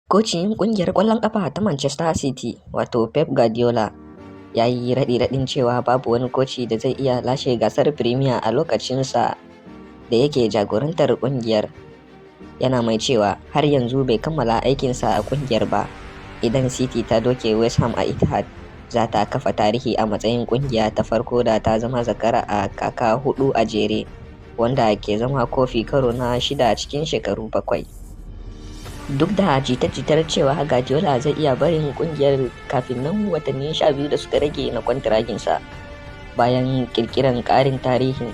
Kocin ƙungiyar ƙwallon ƙafa ta Manchester City wato Pep Guardiola ya yi raɗi-raɗin cewa babu wani koci da zai iya lashe gasar Premier a lokacinsa da yake jagorantar ƙungiyar, yana mai cewa har yanzu bai kammala aikinsa a ƙungiyar ba. Idan City ta doke West Ham a Etihad, za ta kafa tarihi a matsayin ƙungiya ta farko da ta zama zakara a kaka huɗu a jere, wanda ke zama kofi karo na 6 cikin shekaru 7. Duk da jita-jitar cewa Guardiola zai iya barin kungiyar kafin nan watanni 12 da suka rage na kwantiraginsa, bayan kirkiran karin tarihin,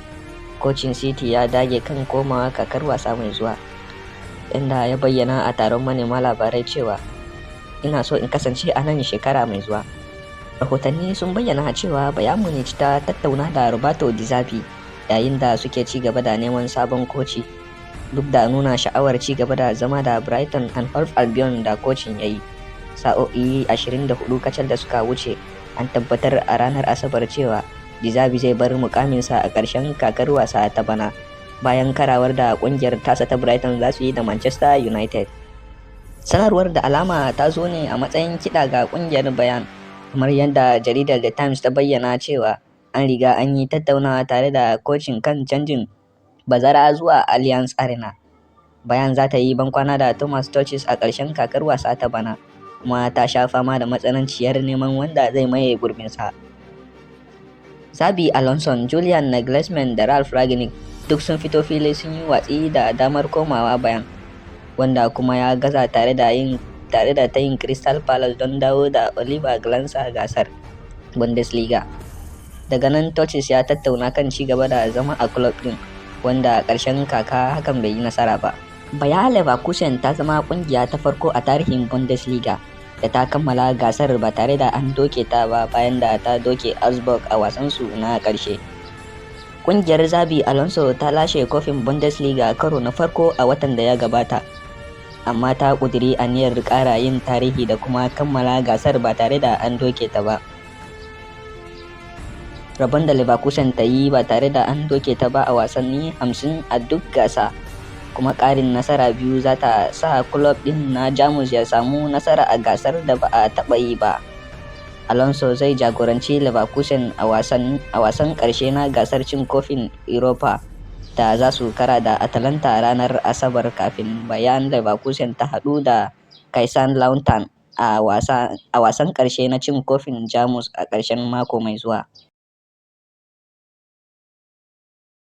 kocin City ya dage kan komawa kakar wasa mai zuwa, inda ya bayyana a taron manema labarai cewa, "Ina so in kasance a nan shekara mai zuwa." Rahotanni sun bayyana cewa Bayern Munich ta tattauna da Roberto Di Zerbi yayin da suke ci gaba da neman sabon koci. Duk da nuna sha'awar ci gaba da zama da Brighton and Hove Albion da kocin ya yi, sa'o'i 24 kacal da suka wuce, an tabbatar a ranar Asabar cewa Di Zerbi zai bar mukaminsa a ƙarshen kakar wasa ta bana, bayan karawar da ƙungiyar tasa ta Brighton za su yi da Manchester United. Sanarwar da alama ta zo ne a matsayin kiɗa ga ƙungiyar Bayern, kamar yadda jaridar The Times ta bayyana cewa an riga an yi tattaunawa tare da kocin kan canjin bazara zuwa Allianz Arena. Bayern za ta yi bankwana da Thomas Tuchel a ƙarshen kakar wasa ta bana, kuma ta sha fama da matsananciyar neman wanda zai maye gurbinsa. Xabi Alonso, Julian Nagelsmann da Ralf Rangnick duk sun fito fili sun yi watsi da damar komawa Bayern, wanda kuma ya gaza tare da tayin Crystal Palace don dawo da Oliver Glasner gasar Bundesliga. Daga nan Tuchel ya tattauna kan ci gaba da zama a club din, wanda a ƙarshen kaka hakan bai yi nasara ba. Bayer Leverkusen ta zama ƙungiya ta farko a tarihin Bundesliga da ta kammala gasar ba tare da an doke ta ba, bayan da ta doke Augsburg a wasansu na ƙarshe. Ƙungiyar Xabi Alonso ta lashe kofin Bundesliga karo na farko a watan da ya gabata, amma ta ƙudiri aniyar ƙara yin tarihi da kuma kammala gasar ba tare da an doke ta ba. Rabon da Leverkusen ta yi ba tare da an doke ta ba a wasanni 50 a duk gasa, kuma ƙarin nasara 2 za ta sa kulob ɗin na Jamus ya samu nasara a gasar da ba a taɓa yi ba. Alonso zai jagoranci Leverkusen a wasan ƙarshe na gasar cin kofin Europa da za su kara da Atalanta ranar Asabar, kafin Bayer Leverkusen ta haɗu da Kaiserslautern a wasan ƙarshe na cin kofin Jamus a ƙarshen mako mai zuwa.